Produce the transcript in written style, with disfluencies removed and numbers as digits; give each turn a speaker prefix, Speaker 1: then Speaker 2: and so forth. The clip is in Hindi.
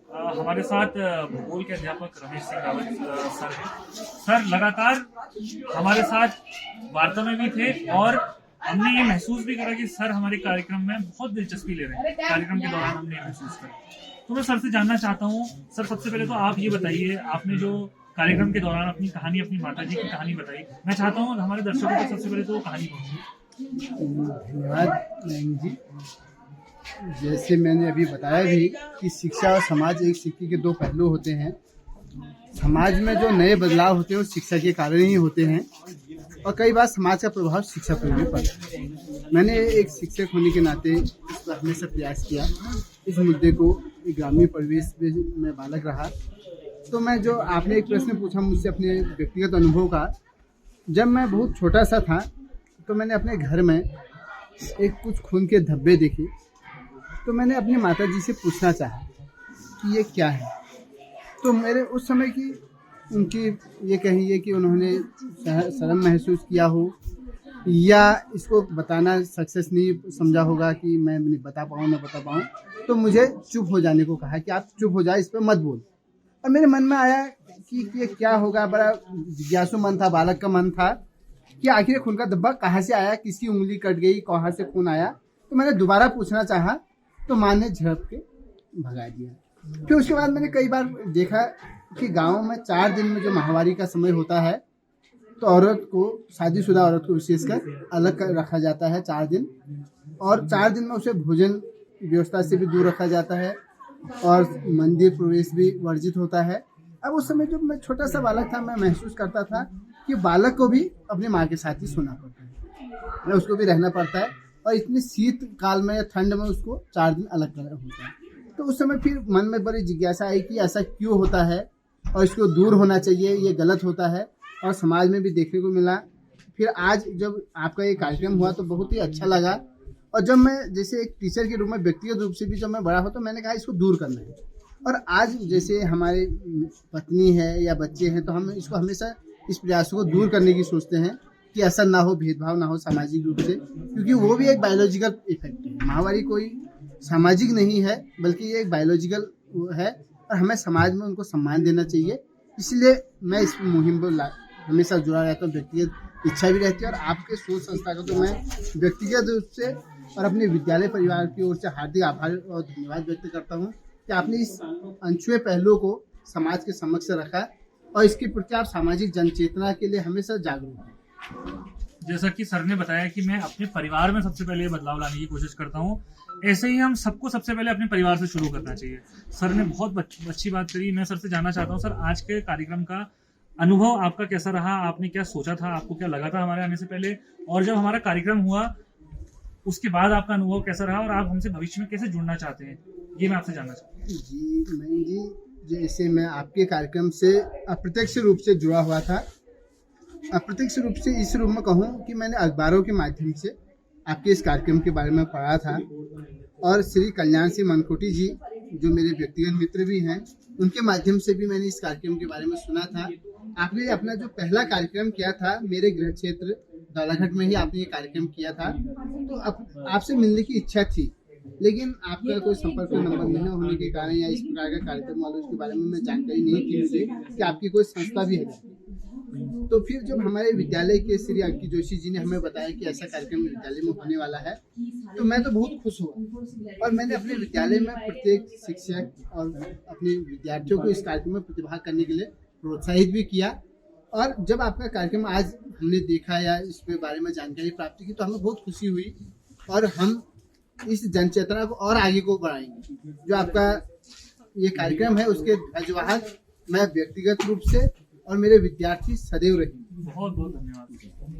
Speaker 1: हमारे साथ भूगोल के अध्यापक रमेश सिंह रावत सर हैं। सर लगातार हमारे साथ वार्ता में भी थे और हमने ये महसूस भी करा कि सर हमारे कार्यक्रम में बहुत दिलचस्पी ले रहे हैं। कार्यक्रम के दौरान हमने ये महसूस करा। तो मैं सर से जानना चाहता हूँ, सर सबसे पहले तो आप ये बताइए, आपने जो कार्यक्रम के दौरान अपनी कहानी, अपनी माताजी की कहानी बताई, मैं चाहता हूँ हमारे दर्शकों को सबसे पहले तो वो कहानी बताइए।
Speaker 2: धन्यवाद मयंक जी। जैसे मैंने अभी बताया भी कि शिक्षा और समाज एक सिक्के के दो पहलू होते हैं। समाज में जो नए बदलाव होते हैं वो शिक्षा के कारण ही होते हैं और कई बार समाज का प्रभाव शिक्षा पर भी पड़ता है। मैंने एक शिक्षक होने के नाते इस पर हमेशा प्रयास किया इस मुद्दे को। ग्रामीण परिवेश में मैं बालक रहा, तो मैं जो आपने एक प्रश्न पूछा मुझसे अपने व्यक्तिगत अनुभव का, जब मैं बहुत छोटा सा था तो मैंने अपने घर में एक कुछ खून के धब्बे देखे, तो मैंने अपनी माताजी से पूछना चाहा कि ये क्या है। तो मेरे उस समय की उनकी ये कहिए कि उन्होंने शर्म महसूस किया हो या इसको बताना सक्सेस नहीं समझा होगा कि मैं नहीं बता पाऊँ, तो मुझे चुप हो जाने को कहा कि आप चुप हो जाए, इस पर मत बोल। और मेरे मन में आया कि ये क्या होगा, बड़ा जिज्ञासु मन था, बालक का मन था कि आखिर खून का धब्बा कहाँ से आया, किसकी उंगली कट गई, कहाँ से खून आया। तो मैंने दोबारा पूछना चाहा तो माँ ने झड़प के भगा दिया। फिर उसके बाद मैंने कई बार देखा कि गाँव में 4 दिन में जो माहवारी का समय होता है तो औरत को, शादीशुदा औरत को विशेषकर अलग रखा जाता है 4 दिन, और 4 दिन में उसे भोजन व्यवस्था से भी दूर रखा जाता है और मंदिर प्रवेश भी वर्जित होता है। अब उस समय जब मैं छोटा सा बालक था, मैं महसूस करता था कि बालक को भी अपनी माँ के साथ ही सोना पड़ता है, उसको भी रहना पड़ता है और इतनी शीत काल में या ठंड में उसको 4 दिन अलग करना होता है। तो उस समय फिर मन में बड़ी जिज्ञासा आई कि ऐसा क्यों होता है और इसको दूर होना चाहिए, ये गलत होता है और समाज में भी देखने को मिला। फिर आज जब आपका ये कार्यक्रम हुआ तो बहुत ही अच्छा लगा, और जब मैं जैसे एक टीचर के रूप में व्यक्तिगत रूप से भी जब मैं बड़ा हो तो मैंने कहा इसको दूर करना है। और आज जैसे हमारी पत्नी है या बच्चे हैं तो हम इसको हमेशा इस प्रयासों को दूर करने की सोचते हैं कि ऐसा ना हो, भेदभाव ना हो सामाजिक रूप से, क्योंकि वो भी एक बायोलॉजिकल इफेक्ट है। माहवारी कोई सामाजिक नहीं है बल्कि ये एक बायोलॉजिकल है और हमें समाज में उनको सम्मान देना चाहिए। इसलिए मैं इस मुहिम पर हमेशा जुड़ा रहता हूँ, व्यक्तिगत इच्छा भी रहती है। और आपके शोध संस्था को तो मैं व्यक्तिगत रूप से और अपने विद्यालय परिवार की ओर से हार्दिक आभार और धन्यवाद व्यक्त करता हूँ कि आपने इस अनछुए पहलू को समाज के समक्ष रखा और इसके प्रति आप सामाजिक जनचेतना के लिए हमेशा जागरूक हैं।
Speaker 1: जैसा कि सर ने बताया कि मैं अपने परिवार में सबसे पहले बदलाव लाने की कोशिश करता हूँ, ऐसे ही हम सबको सबसे पहले अपने परिवार से शुरू करना चाहिए। सर ने बहुत अच्छी बात करी। मैं सर से जानना चाहता हूँ, सर आज के कार्यक्रम का अनुभव आपका कैसा रहा? आपने क्या सोचा था, आपको क्या लगा था हमारे आने से पहले, और जब हमारा कार्यक्रम हुआ उसके बाद आपका अनुभव कैसा रहा, और आप हमसे भविष्य में कैसे जुड़ना चाहते हैं, ये मैं आपसे जानना चाहता हूँ।
Speaker 2: जी मैं जी, जैसे मैं आपके कार्यक्रम से अप्रत्यक्ष रूप से जुड़ा हुआ था। अप्रत्यक्ष रूप से इस रूप में कहूँ कि मैंने अखबारों के माध्यम से आपके इस कार्यक्रम के बारे में पढ़ा था और श्री कल्याण सिंह मनकोटी जी जो मेरे व्यक्तिगत मित्र भी हैं, उनके माध्यम से भी मैंने इस कार्यक्रम के बारे में सुना था। आपने अपना जो पहला कार्यक्रम किया था मेरे गृह क्षेत्र दौलाघाट में ही आपने ये कार्यक्रम किया था, तो आपसे मिलने की इच्छा थी, लेकिन आपका कोई संपर्क नंबर नहीं होने के कारण या इस प्रकार का कार्यक्रम वालों के बारे में मैं जानकारी नहीं थी मुझे कि आपकी कोई संस्था भी है। तो फिर जब हमारे विद्यालय के श्री अंकित जोशी जी ने हमें बताया कि ऐसा कार्यक्रम विद्यालय में होने वाला है, तो मैं तो बहुत खुश हुआ और मैंने अपने विद्यालय में प्रत्येक शिक्षक और अपने विद्यार्थियों को इस कार्यक्रम में प्रतिभाग करने के लिए प्रोत्साहित भी किया। और जब आपका कार्यक्रम आज हमने देखा या इसके बारे में जानकारी प्राप्त की तो हमें बहुत खुशी हुई और हम इस जनचेतना को और आगे को बढ़ाएंगे। जो आपका ये कार्यक्रम है उसके ध्वजवाहक मैं व्यक्तिगत रूप से और मेरे विद्यार्थी सदैव रहेंगे।
Speaker 1: बहुत बहुत धन्यवाद।